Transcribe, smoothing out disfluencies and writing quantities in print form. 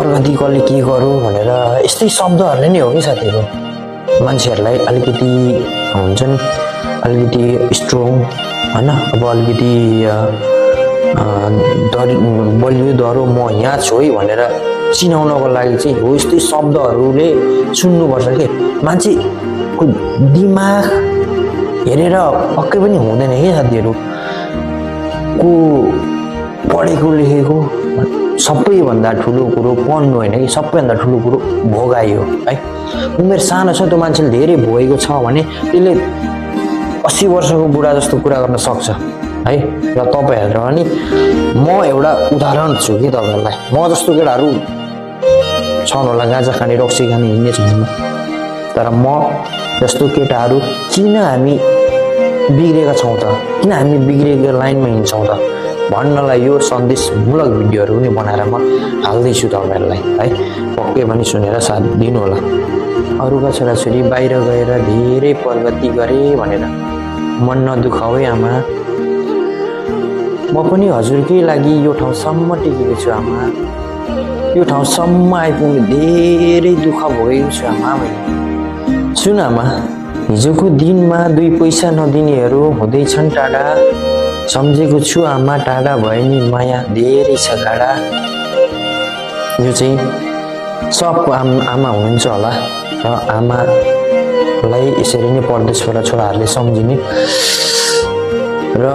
प्रगति कसले के गरौँ भनेर यस्तै शब्दहरूले नै हो कि साथीहरू मान्छेहरूलाई अलिकति हुन्छ नि अलिकति स्ट्रङ होइन अब अलिकति बलियो डह्रो म यहाँ छु है भनेर चिनाउनको लागि चाहिँ हो यस्तै शब्दहरूले सुन्नुपर्छ के मान्छेको दिमाग हेरेर पक्कै पनि हुँदैन है साथीहरू को पढेको लेखेको सबैभन्दा ठुलो कुरो पढ्नु होइन कि सबैभन्दा ठुलो कुरो भोगाइ हो है उमेर सानो छ त्यो मान्छेले धेरै भोगेको छ भने त्यसले 80 वर्षको बुढा जस्तो कुरा गर्न सक्छ है र तपाईहरु अनि म एउटा उदाहरण छु कि तपाईहरुलाई म जस्तो केटाहरु छन् होला गाँजा खाने रक्सी खाने हिँड्ने छन् तर म जस्तो केटाहरु किन हामी बिग्रेका छौं त किन हामी बिग्रेको लाइनमा हिँड्छौं त भन्नलाई यो सन्देशमूलक भिडियोहरु पनि बनाएर म हाल्दै छु तपाईहरुलाई है पक्कै पनि सुनेर साथ दिनु होला अरूका छोराछोरी बाहिर गएर धेरै प्रगति गरे भनेर मन नदुखाऊ है आमा म पनि हजुरकै लागि यो ठाउँसम्म टिकेको छु आमा यो ठाउँसम्म आइपुग्नु धेरै दुःख भोगेको छु आमा मैले सुन आमा हिजोको दिनमा 2 पैसा नदिनेहरू हुँदैछन् टाढा सम्झेको छु आमा टाढा भए नि माया धेरै छ गाडा यो चाहिँ सब आमा हुनुहुन्छ होला र आमालाई यसरी नै परदेशबाट छोराहरूले सम्झिने र